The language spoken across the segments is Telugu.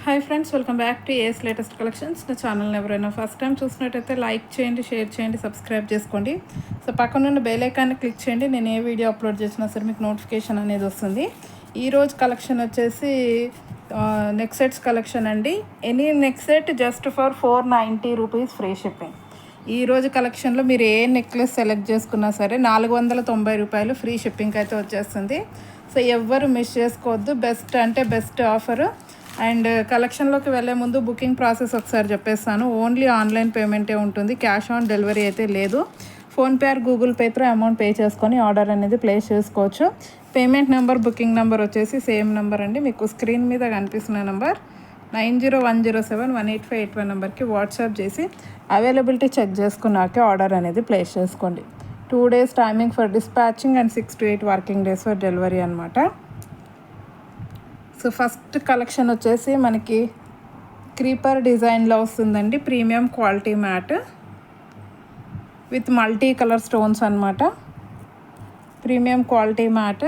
Hi friends, welcome back to AS latest collections. నా ఛానల్ని ఎవరైనా ఫస్ట్ టైం చూసినట్టయితే లైక్ చేయండి, షేర్ చేయండి, సబ్స్క్రైబ్ చేసుకోండి. సో పక్కనున్న బెల్ ఐకాన్ని క్లిక్ చేయండి. నేను ఏ వీడియో అప్లోడ్ చేసినా సరే మీకు నోటిఫికేషన్ అనేది వస్తుంది. ఈరోజు కలెక్షన్ వచ్చేసి నెక్ సెట్స్ కలెక్షన్ అండి. Any neck set just for 490 rupees free shipping. ఈరోజు కలెక్షన్లో మీరు ఏ నెక్లెస్ సెలెక్ట్ చేసుకున్నా సరే 490 రూపాయలు ఫ్రీ షిప్పింగ్ అయితే వచ్చేస్తుంది. సో ఎవ్వరు మిస్ చేసుకోవద్దు. బెస్ట్ అంటే బెస్ట్ ఆఫరు. అండ్ కలెక్షన్లోకి వెళ్ళే ముందు బుకింగ్ ప్రాసెస్ ఒకసారి చెప్పేస్తాను. ఓన్లీ ఆన్లైన్ పేమెంటే ఉంటుంది, క్యాష్ ఆన్ డెలివరీ అయితే లేదు. ఫోన్పే ఆర్ గూగుల్ పేతో అమౌంట్ పే చేసుకొని ఆర్డర్ అనేది ప్లేస్ చేసుకోవచ్చు. పేమెంట్ నెంబర్, బుకింగ్ నెంబర్ వచ్చేసి సేమ్ నెంబర్ అండి. మీకు స్క్రీన్ మీద కనిపిస్తున్న నెంబర్ 9010718581 నెంబర్కి వాట్సాప్ చేసి అవైలబిలిటీ చెక్ చేసుకున్నాకే ఆర్డర్ అనేది ప్లేస్ చేసుకోండి. 2 days timing for dispatching and 6 to 8 working days for delivery అనమాట. సో ఫస్ట్ కలెక్షన్ వచ్చేసి మనకి క్రీపర్ డిజైన్లో వస్తుందండి. Premium quality matte with multi colour stones అనమాట. Premium quality matte.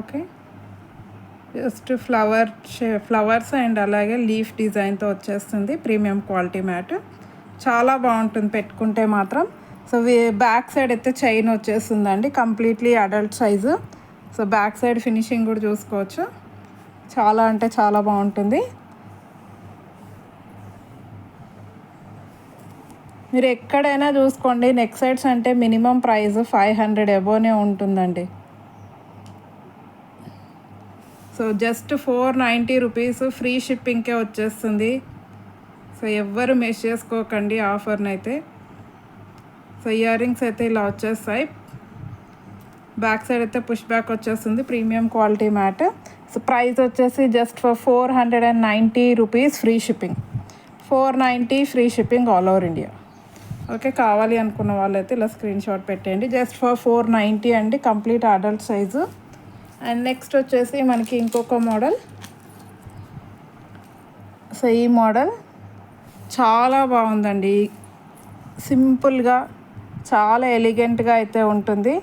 Okay, just flowers and అలాగే లీఫ్ డిజైన్తో వచ్చేస్తుంది. ప్రీమియం క్వాలిటీ మ్యాట్ చాలా బాగుంటుంది పెట్టుకుంటే మాత్రం. సో బ్యాక్ సైడ్ అయితే చైన్ వచ్చేస్తుందండి, completely adult size. So back side finishing కూడా చూసుకోవచ్చు. చాలా అంటే చాలా బాగుంటుంది. మీరు ఎక్కడైనా చూసుకోండి, నెక్ సెట్స్ అంటే మినిమం ప్రైస్ 500 అబోనే ఉంటుందండి. సో జస్ట్ 490 రూపీస్ ఫ్రీ షిప్పింగ్కే వచ్చేస్తుంది. సో ఎవ్వరు మిస్ చేసుకోకండి ఆఫర్ని అయితే. సో ఇయర్ రింగ్స్ అయితే ఇలా వచ్చేస్తాయి. బ్యాక్ సైడ్ అయితే పుష్ బ్యాక్ వచ్చేస్తుంది. Premium quality matte. So price వచ్చేసి just for 490 rupees free shipping. 490 free shipping all over India. Okay, కావాలి అనుకున్న వాళ్ళైతే ఇలా స్క్రీన్ షాట్ పెట్టేయండి. జస్ట్ ఫర్ 490 అండి, complete adult size. And next వచ్చేసి మనకి ఇంకొక మోడల్. సో ఈ మోడల్ చాలా బాగుందండి. సింపుల్గా చాలా ఎలిగెంట్గా అయితే ఉంటుంది.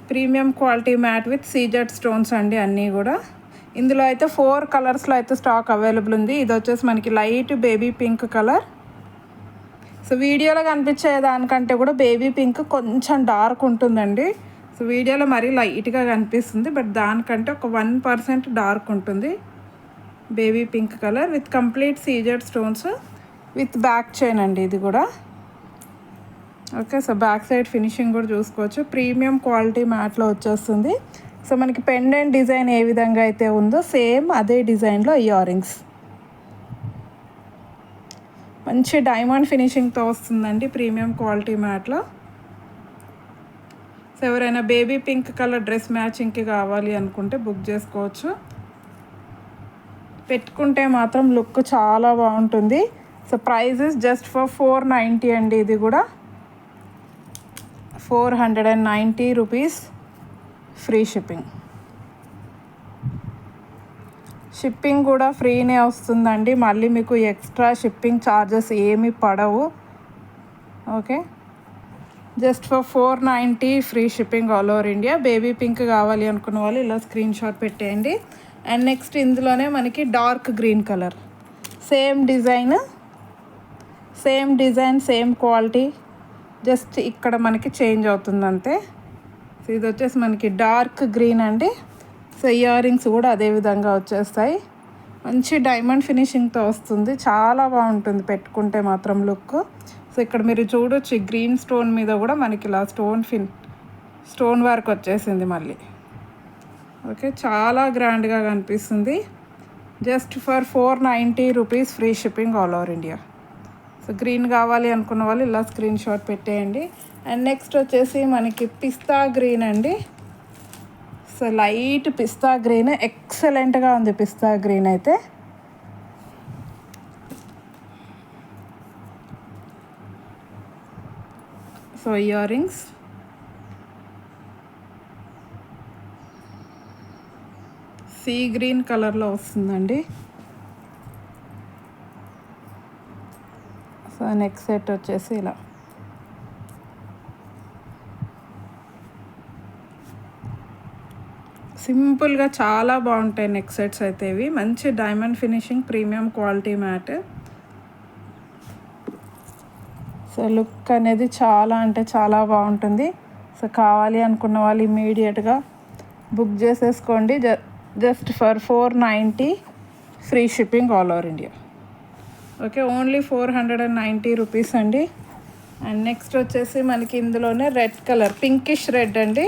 Premium quality matte with CZ stones అండి అన్నీ కూడా. ఇందులో అయితే 4 కలర్స్లో అయితే స్టాక్ అవైలబుల్ ఉంది. ఇది వచ్చేసి మనకి light baby pink colour. So వీడియోలో కనిపించే దానికంటే కూడా బేబీ పింక్ కొంచెం డార్క్ ఉంటుందండి. సో వీడియోలో మరీ లైట్గా కనిపిస్తుంది, బట్ దానికంటే ఒక 1% డార్క్ ఉంటుంది. Baby pink colour with complete CZ stones with back chain అండి ఇది కూడా. Okay, so back side finishing కూడా చూసుకోవచ్చు. ప్రీమియం క్వాలిటీ మ్యాట్లో వచ్చేస్తుంది. సో మనకి పెండెంట్ డిజైన్ ఏ విధంగా అయితే ఉందో సేమ్ అదే డిజైన్లో ఇయర్ రింగ్స్. మంచి డైమండ్ ఫినిషింగ్తో వస్తుందండి ప్రీమియం క్వాలిటీ మ్యాట్లో. సో ఎవరైనా బేబీ పింక్ కలర్ డ్రెస్ మ్యాచింగ్కి కావాలి అనుకుంటే బుక్ చేసుకోవచ్చు. పెట్టుకుంటే మాత్రం లుక్ చాలా బాగుంటుంది. సో ప్రైజెస్ జస్ట్ ఫర్ 490 అండి. ఇది కూడా 490 రూపీస్ ఫ్రీ షిప్పింగ్. షిప్పింగ్ కూడా ఫ్రీనే వస్తుందండి, మళ్ళీ మీకు ఎక్స్ట్రా షిప్పింగ్ ఛార్జెస్ ఏమీ పడవు. Okay, just for 490 free shipping all over India. Baby pink కావాలి అనుకున్న వాళ్ళు ఇలా స్క్రీన్ షాట్ పెట్టేయండి. అండ్ నెక్స్ట్ ఇందులోనే మనకి dark green colour. Same design same quality, just ఇక్కడ మనకి చేంజ్ అవుతుంది అంతే. సో ఇది వచ్చేసి మనకి డార్క్ గ్రీన్ అండి. సో ఇయర్ రింగ్స్ కూడా అదే విధంగా వచ్చేస్తాయి. మంచి డైమండ్ ఫినిషింగ్తో వస్తుంది, చాలా బాగుంటుంది పెట్టుకుంటే మాత్రం లుక్. సో ఇక్కడ మీరు చూడొచ్చు, గ్రీన్ స్టోన్ మీద కూడా మనకి ఇలా స్టోన్ వర్క్ వచ్చేసింది మళ్ళీ. ఓకే, చాలా గ్రాండ్గా కనిపిస్తుంది. Just for 490 rupees free shipping all over India. So green కావాలి అనుకున్న వాళ్ళు ఇలా స్క్రీన్ షాట్ పెట్టేయండి. అండ్ నెక్స్ట్ వచ్చేసి మనకి పిస్తా గ్రీన్ అండి. సో లైట్ పిస్తా గ్రీన్, ఎక్సలెంట్గా ఉంది పిస్తా గ్రీన్ అయితే. So ear rings sea green కలర్లో వస్తుందండి. సో సో నెక్స్ట్ సెట్ వచ్చేసి ఇలా సింపుల్గా చాలా బాగుంటాయి నెక్ సెట్స్ అయితే. ఇవి మంచి diamond finishing premium quality matte. So look అనేది చాలా అంటే చాలా బాగుంటుంది. సో కావాలి అనుకున్న వాళ్ళు ఇమీడియట్గా బుక్ చేసేసుకోండి. Just for 490 free shipping all over India. Okay, only 490 rupees అండి. అండ్ నెక్స్ట్ వచ్చేసి మనకి ఇందులోనే రెడ్ కలర్, పింకిష్ రెడ్ అండి.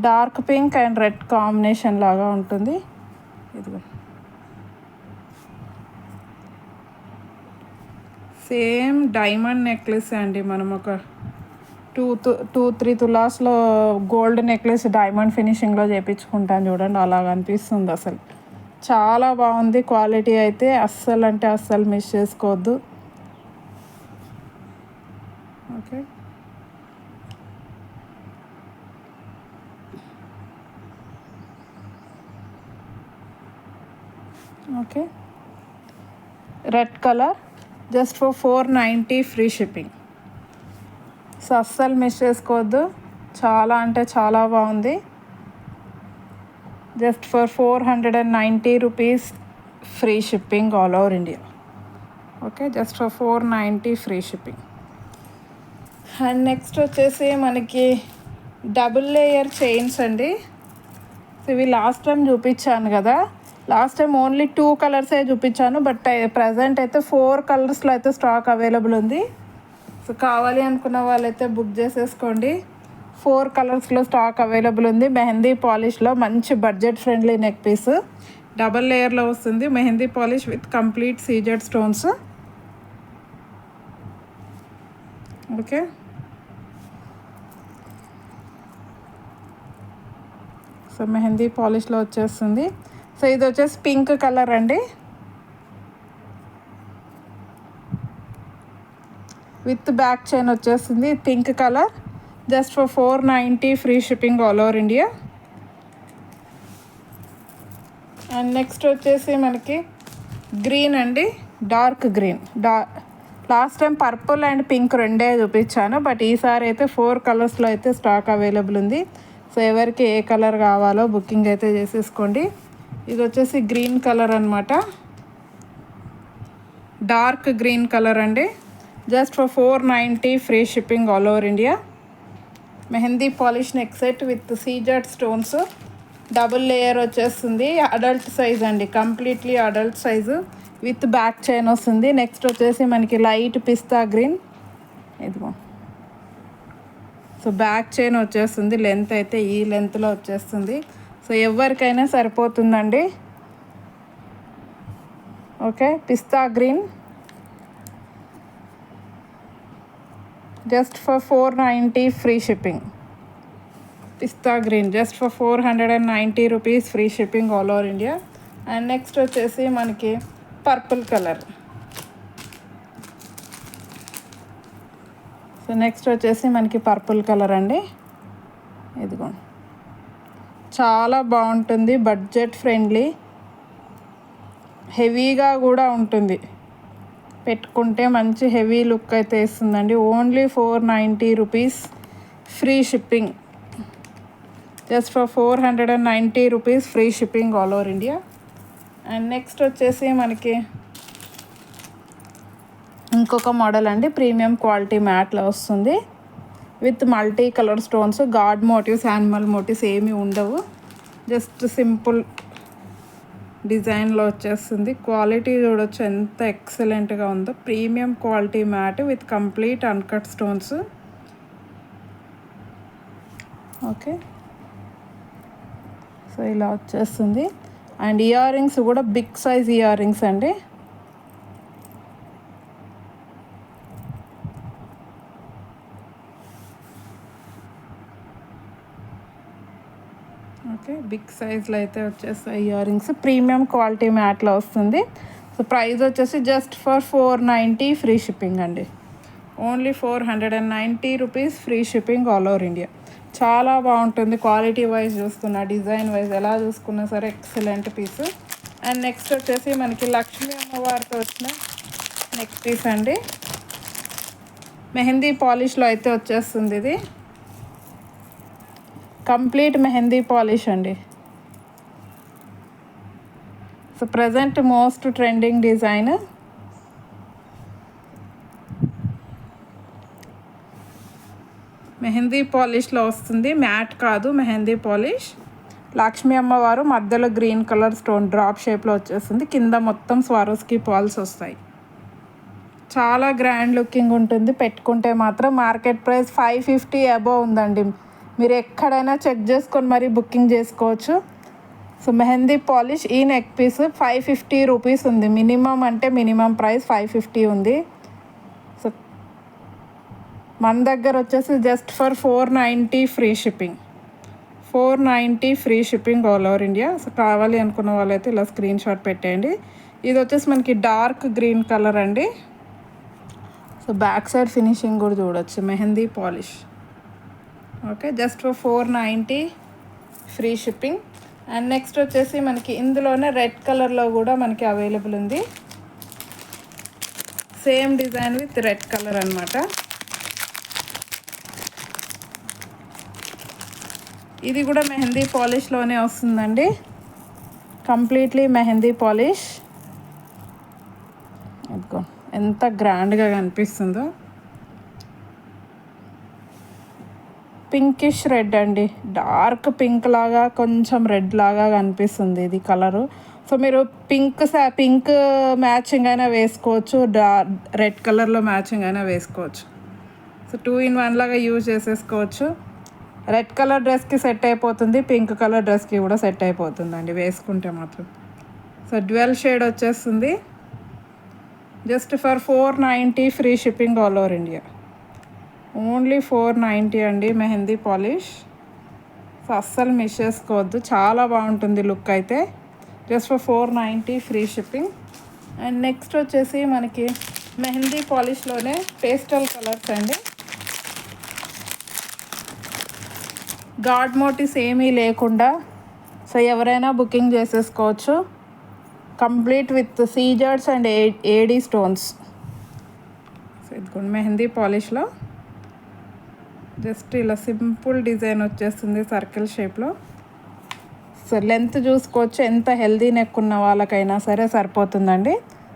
Dark pink and red combination లాగా ఉంటుంది. ఇదిగో సేమ్ డైమండ్ నెక్లెస్ అండి. మనం ఒక 2-3 తులాస్లో గోల్డ్ నెక్లెస్ డైమండ్ ఫినిషింగ్లో చేయించుకుంటాను చూడండి, అలాగ అనిపిస్తుంది. అసలు చాలా బాగుంది క్వాలిటీ అయితే. అస్సలు అంటే అస్సలు మిస్ చేసుకోవద్దు. Okay, okay, red colour just for 490 free shipping. So అస్సలు మిస్ చేసుకోవద్దు, చాలా అంటే చాలా బాగుంది. Just for 490 rupees free shipping all over India. Okay, just for 490 free shipping. And next వచ్చేసి మనకి డబుల్ లేయర్ చైన్స్ అండి. సో ఇవి లాస్ట్ టైం చూపించాను కదా, లాస్ట్ టైం ఓన్లీ 2 కలర్సే చూపించాను, బట్ ప్రజెంట్ అయితే 4 కలర్స్లో అయితే స్టాక్ అవైలబుల్ ఉంది. సో కావాలి అనుకున్న వాళ్ళైతే బుక్ చేసేసుకోండి. 4 కలర్స్లో స్టాక్ అవైలబుల్ ఉంది. మెహందీ పాలిష్లో మంచి budget friendly neck piece, double లేయర్లో వస్తుంది. Mehndi polish with complete CZ stones. Okay, so mehndi పాలిష్లో వచ్చేస్తుంది. సో ఇది వచ్చేసి పింక్ కలర్ అండి, విత్ బ్యాక్ చైన్ వచ్చేస్తుంది. Pink colour just for 490 free shipping all over India. And next వచ్చేసి మనకి గ్రీన్ అండి, dark green. Last time purple and pink రెండే చూపించాను, బట్ ఈసారి అయితే 4 కలర్స్లో అయితే స్టాక్ అవైలబుల్ ఉంది. సో ఎవరికి ఏ కలర్ కావాలో బుకింగ్ అయితే చేసేసుకోండి. ఇది వచ్చేసి గ్రీన్ కలర్ అనమాట, డార్క్ గ్రీన్ కలర్ అండి. Just for 490 free shipping all over India. Mehndi polish neck set with CZ stones, double layer వచ్చేస్తుంది. అడల్ట్ సైజ్ అండి, completely adult size with back chain వస్తుంది. నెక్స్ట్ వచ్చేసి మనకి లైట్ పిస్తా గ్రీన్, ఇదిగో. సో బ్యాక్ చైన్ వచ్చేస్తుంది, లెంత్ అయితే ఈ లెంత్లో వచ్చేస్తుంది. సో ఎవరికైనా సరిపోతుందండి. Okay, pista green just for 490 free shipping. Pista green just for 490 rupees free shipping all over India. And next వచ్చేసి మనకి పర్పుల్ కలర్. సో నెక్స్ట్ వచ్చేసి మనకి పర్పుల్ కలర్ అండి, ఇదిగో. చాలా బాగుంటుంది, బడ్జెట్ ఫ్రెండ్లీ, హెవీగా కూడా ఉంటుంది. పెట్టుకుంటే మంచి హెవీ లుక్ అయితే ఇస్తుందండి. Only 490 rupees free shipping. Just for 490 rupees free shipping all over India. And next వచ్చేసి మనకి ఇంకొక మోడల్ అండి, ప్రీమియం క్వాలిటీ మ్యాట్లో వస్తుంది with multi colour stones. God motifs, animal motifs ఏమీ ఉండవు, జస్ట్ సింపుల్ డిజైన్లో వచ్చేస్తుంది. క్వాలిటీ చూడొచ్చు ఎంత ఎక్సలెంట్గా ఉందో. Premium quality matte with complete uncut stones. Okay, so ఇలా వచ్చేస్తుంది. అండ్ ఇయర్ రింగ్స్ కూడా బిగ్ సైజ్ ఇయర్ రింగ్స్ అండి. ఓకే, బిగ్ సైజ్లో అయితే వచ్చేస్తాయి ఇయర్ రింగ్స్. ప్రీమియం క్వాలిటీ మ్యాట్లో వస్తుంది. సో ప్రైస్ వచ్చేసి జస్ట్ ఫర్ 490 ఫ్రీ షిప్పింగ్ అండి. Only 490 rupees free shipping all over India. చాలా బాగుంటుంది క్వాలిటీ వైజ్ చూస్తున్నా, డిజైన్ వైజ్ ఎలా చూసుకున్నా సరే ఎక్సలెంట్ పీస్. అండ్ నెక్స్ట్ వచ్చేసి మనకి లక్ష్మీ అమ్మవారితో వచ్చిన నెక్ పీస్ అండి. మెహందీ పాలిష్లో అయితే వచ్చేస్తుంది ఇది. కంప్లీట్ మెహందీ పాలిష్ అండి. So present most trending design. Mehndi పాలిష్లో వస్తుంది, మ్యాట్ కాదు మెహందీ పాలిష్. లక్ష్మీ అమ్మవారు మధ్యలో గ్రీన్ కలర్ స్టోన్ డ్రాప్ షేప్లో వచ్చేస్తుంది, కింద మొత్తం స్వారోస్కి పాల్స్ వస్తాయి. చాలా గ్రాండ్ లుకింగ్ ఉంటుంది. పెట్టుకుంటే మాత్రం మార్కెట్ ప్రైస్ 550 అబోవ్ ఉందండి. మీరు ఎక్కడైనా చెక్ చేసుకొని మరీ బుకింగ్ చేసుకోవచ్చు. సో మెహందీ పాలిష్ ఈ నెక్ పీస్ 550 రూపీస్ ఉంది. మినిమం అంటే మినిమం ప్రైస్ 550 ఉంది. సో మన దగ్గర వచ్చేసి just for 490 free shipping. 490 free shipping all over India. So కావాలి అనుకున్న వాళ్ళైతే ఇలా స్క్రీన్ షాట్ పెట్టేయండి. ఇది వచ్చేసి మనకి డార్క్ గ్రీన్ కలర్ అండి. సో బ్యాక్ సైడ్ ఫినిషింగ్ కూడా చూడొచ్చు, mehndi polish. Okay, just for 490 free shipping. And next వచ్చేసి మనకి ఇందులోనే రెడ్ కలర్లో కూడా మనకి అవైలబుల్ ఉంది. Same design with red colour అనమాట. ఇది కూడా మెహందీ పాలిష్లోనే వస్తుందండి. Completely mehndi polish. ఇదిగో ఎంత గ్రాండ్గా కనిపిస్తుందో. పింకిష్ రెడ్ అండి, డార్క్ పింక్ లాగా కొంచెం రెడ్ లాగా కనిపిస్తుంది ఇది కలరు. సో మీరు పింక్ మ్యాచింగ్ అయినా వేసుకోవచ్చు, రెడ్ కలర్లో మ్యాచింగ్ అయినా వేసుకోవచ్చు. సో 2 in 1 లాగా యూజ్ చేసేసుకోవచ్చు. రెడ్ కలర్ డ్రెస్కి సెట్ అయిపోతుంది, పింక్ కలర్ డ్రెస్కి కూడా సెట్ అయిపోతుందండి వేసుకుంటే మాత్రం. సో డ్యూయల్ షేడ్ వచ్చేస్తుంది. Just for 490 free shipping all over India. Only 490 అండి మెహందీ పాలిష్. సో అస్సలు మిస్ చేసుకోవద్దు, చాలా బాగుంటుంది లుక్ అయితే. Just for 490 free shipping. And next వచ్చేసి మనకి మెహందీ పాలిష్లోనే పేస్టల్ కలర్స్ అండి. గాడ్ మోటివ్స్ ఏమీ లేకుండా సో ఎవరైనా బుకింగ్ చేసేసుకోవచ్చు. Complete with scissors and AD stones. So ఇదిగోండి మెహందీ పాలిష్లో జస్ట్ ఇలా సింపుల్ డిజైన్ వచ్చేస్తుంది సర్కిల్ షేప్లో. సో లెంత్ చూసుకోవచ్చు, ఎంత హెల్దీ నెక్ ఉన్న వాళ్ళకైనా సరే సరిపోతుందండి.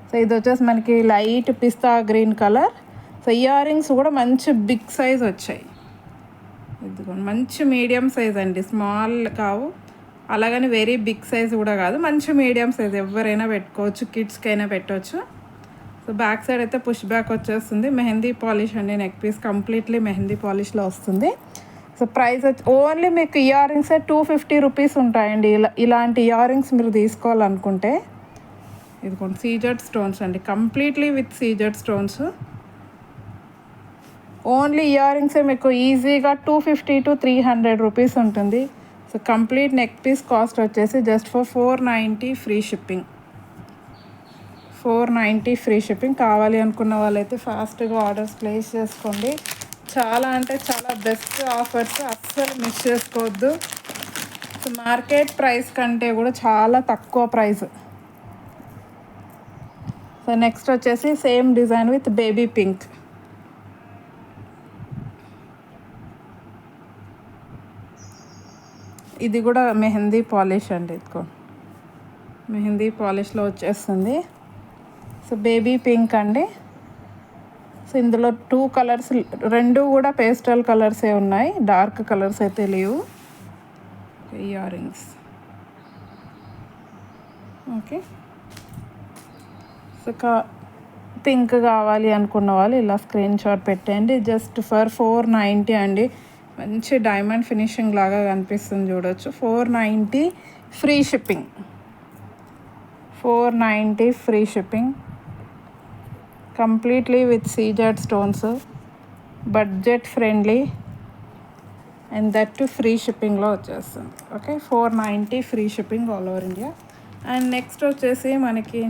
సో ఇది వచ్చేసి మనకి light pista green colour. So ear rings కూడా మంచి బిగ్ సైజ్ వచ్చాయి. ఇదిగోండి మంచి మీడియం సైజ్ అండి, స్మాల్ కావు, అలాగని వెరీ బిగ్ సైజ్ కూడా కాదు, మంచి మీడియం సైజ్. ఎవరైనా పెట్టుకోవచ్చు, కిడ్స్కైనా పెట్టవచ్చు. సో బ్యాక్ సైడ్ అయితే పుష్ బ్యాక్ వచ్చేస్తుంది. మెహందీ పాలిష్ అండి నెక్ పీస్, కంప్లీట్లీ మెహందీ పాలిష్లో వస్తుంది. సో ప్రైస్ వచ్చి ఓన్లీ మీకు ఇయర్ రింగ్సే 250 రూపీస్ ఉంటాయండి. ఇలాంటి ఇయర్ రింగ్స్ మీరు తీసుకోవాలనుకుంటే ఇదిగోండి సీజెడ్ స్టోన్స్ అండి, completely with CZ stones. Only ear రింగ్సే మీకు ఈజీగా 250 to 300 రూపీస్ ఉంటుంది. So complete neck piece cost వచ్చేసి just for 490 free shipping. 490 free shipping. కావాలి అనుకున్న వాళ్ళైతే ఫాస్ట్గా ఆర్డర్స్ ప్లేస్ చేసుకోండి. చాలా అంటే చాలా బెస్ట్ ఆఫర్స్, అస్సలు మిస్ చేసుకోవద్దు. సో మార్కెట్ ప్రైస్ కంటే కూడా చాలా తక్కువ ప్రైస్. సో నెక్స్ట్ వచ్చేసి same design with baby pink. ఇది కూడా మెహందీ పాలిష్ అండి, ఇదిగో మెహందీ పాలిష్లో వచ్చేస్తుంది. సో బేబీ పింక్ అండి. సో ఇందులో 2 కలర్స్, 2 కూడా పేస్టల్ కలర్సే ఉన్నాయి, డార్క్ కలర్స్ అయితే లేవు. Ear rings okay. So pink కావాలి అనుకున్న వాళ్ళు ఇలా స్క్రీన్ షాట్ పెట్టండి. జస్ట్ ఫర్ 490 అండి. మంచి డైమండ్ ఫినిషింగ్ లాగా కనిపిస్తుంది చూడొచ్చు. 490 free shipping. 490 free shipping. Completely with CZ stones, budget friendly and that too free షిప్పింగ్లో వచ్చేస్తుంది. Okay, 490 free shipping all over India. And next వచ్చేసి మనకి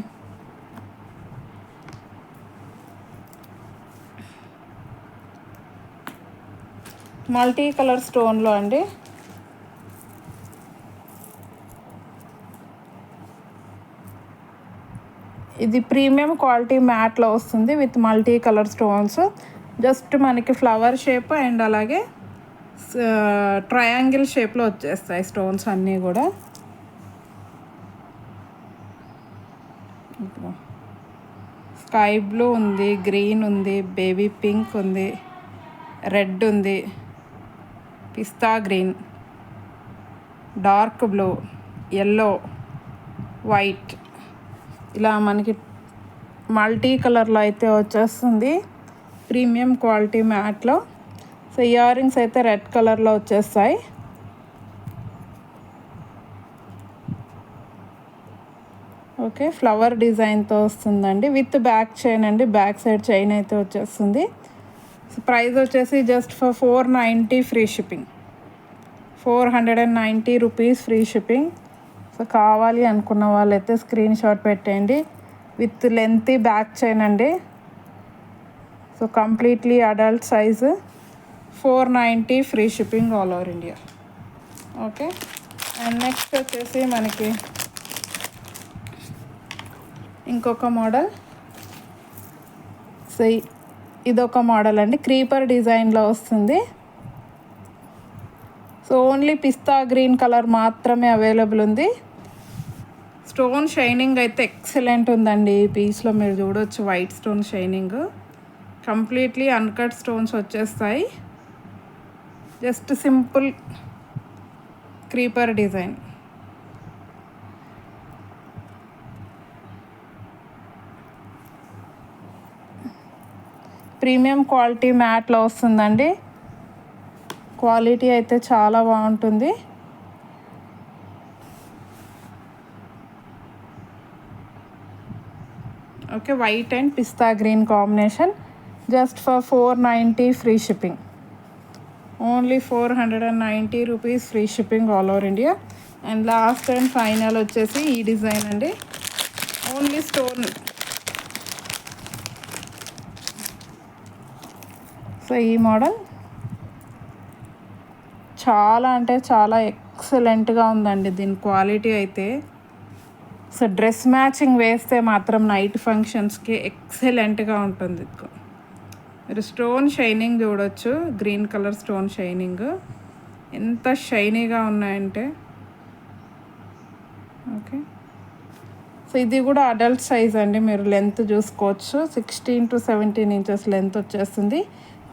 మల్టీ కలర్ స్టోన్లో అండి. ఇది ప్రీమియం క్వాలిటీ మ్యాట్లో వస్తుంది with multi colour stones. Just మనకి ఫ్లవర్ షేప్ అండ్ అలాగే ట్రయాంగిల్ షేప్లో వచ్చేస్తాయి స్టోన్స్ అన్నీ కూడా. స్కై బ్లూ ఉంది, గ్రీన్ ఉంది, బేబీ పింక్ ఉంది, రెడ్ ఉంది, pista green, dark blue, yellow, white, ఇలా మనకి మల్టీ కలర్లో అయితే వచ్చేస్తుంది ప్రీమియం క్వాలిటీ మ్యాట్లో. సో ఇయర్ రింగ్స్ అయితే రెడ్ కలర్లో వచ్చేస్తాయి. ఓకే, ఫ్లవర్ డిజైన్తో వస్తుందండి విత్ బ్యాక్ చైన్ అండి. బ్యాక్ సైడ్ చైన్ అయితే వచ్చేస్తుంది. సో ప్రైస్ వచ్చేసి just for 490 free shipping. 490 rupees free shipping. So కావాలి అనుకున్న వాళ్ళైతే స్క్రీన్ షాట్ పెట్టండి. విత్ లెంతీ బ్యాక్ చైన్ అండి. So completely adult size. 490 free shipping all over India. Okay, and next వచ్చేసి మనకి ఇంకొక మోడల్. సో ఇదొక మోడల్ అండి, క్రీపర్ డిజైన్లో వస్తుంది. So only pista green colour మాత్రమే అవైలబుల్ ఉంది. స్టోన్ షైనింగ్ అయితే ఎక్సలెంట్ ఉందండి. ఈ పీస్లో మీరు చూడవచ్చు white stone shining. Completely uncut stones వచ్చేస్తాయి. Just simple creeper design. Premium quality మ్యాట్లో వస్తుందండి. క్వాలిటీ అయితే చాలా బాగుంటుంది. Okay, white and pista green combination. Just for 490 free shipping. Only 490 rupees free shipping all over India. And last and final వచ్చేసి ఈ డిజైన్ అండి. Only stone. సో ఈ మోడల్ చాలా అంటే చాలా ఎక్సలెంట్గా ఉందండి. దీని క్వాలిటీ అయితే సో డ్రెస్ మ్యాచింగ్ వేస్తే మాత్రం నైట్ ఫంక్షన్స్కి ఎక్సలెంట్గా ఉంటుంది. మీరు స్టోన్ షైనింగ్ చూడవచ్చు, గ్రీన్ కలర్ స్టోన్ షైనింగ్ ఎంత షైనీగా ఉన్నాయంటే. ఓకే, సో ఇది కూడా అడల్ట్ సైజ్ అండి. మీరు లెంత్ చూసుకోవచ్చు, 16 to 17 ఇంచెస్ లెంత్ వచ్చేస్తుంది.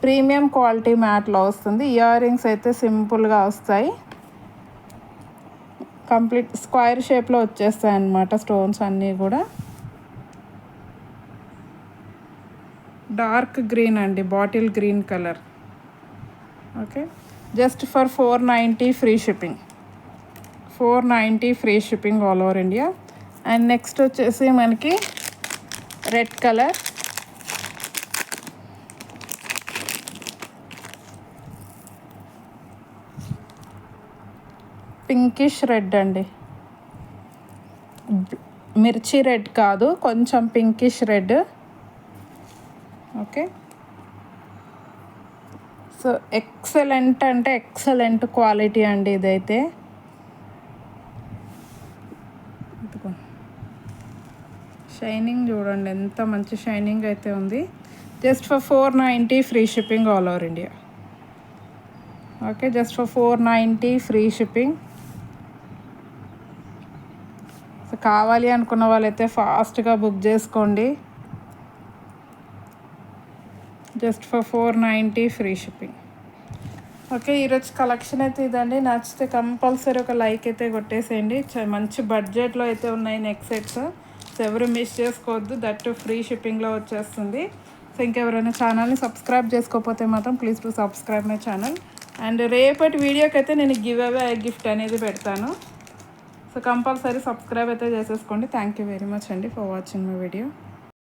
ప్రీమియం క్వాలిటీ మ్యాట్లో వస్తుంది. ఇయర్ రింగ్స్ అయితే సింపుల్గా వస్తాయి. కంప్లీట్ స్క్వేర్ షేప్లో వచ్చేస్తాయి అన్నమాట స్టోన్స్ అన్నీ కూడా. డార్క్ గ్రీన్ అండి, bottle green colour. Okay, just for 490 free shipping. 490 free shipping all over India. And next వచ్చేసి మనకి రెడ్ కలర్. పింకిష్ రెడ్ అండి, మిర్చి రెడ్ కాదు, కొంచెం pinkish red. Okay, so excellent అంటే ఎక్సలెంట్ క్వాలిటీ అండి ఇదైతే. షైనింగ్ చూడండి ఎంత మంచి షైనింగ్ అయితే ఉంది. Just for 490 free shipping all over India. Okay, just for 490 free shipping. So కావాలి అనుకున్న వాళ్ళైతే ఫాస్ట్గా బుక్ చేసుకోండి. Just for 490 free shipping. Okay, ఈరోజు కలెక్షన్ అయితే ఇదండి. నచ్చితే కంపల్సరీ ఒక లైక్ అయితే కొట్టేసేయండి. మంచి బడ్జెట్లో అయితే ఉన్నాయి నెక్ సెట్స్. సో ఎవరు మిస్ చేసుకోవద్దు, దట్ ఫ్రీ షిప్పింగ్లో వచ్చేస్తుంది. సో ఇంకెవరైనా ఛానల్ని సబ్స్క్రైబ్ చేసుకోకపోతే మాత్రం please to subscribe my channel. And రేపటి వీడియోకి అయితే నేను గివ్ అవే గిఫ్ట్ అనేది పెడతాను. సో కంపల్సరీ సబ్స్క్రైబ్ అయితే చేసేసుకోండి. థ్యాంక్ యూ వెరీ మచ్ అండి ఫర్ వాచింగ్ మై వీడియో.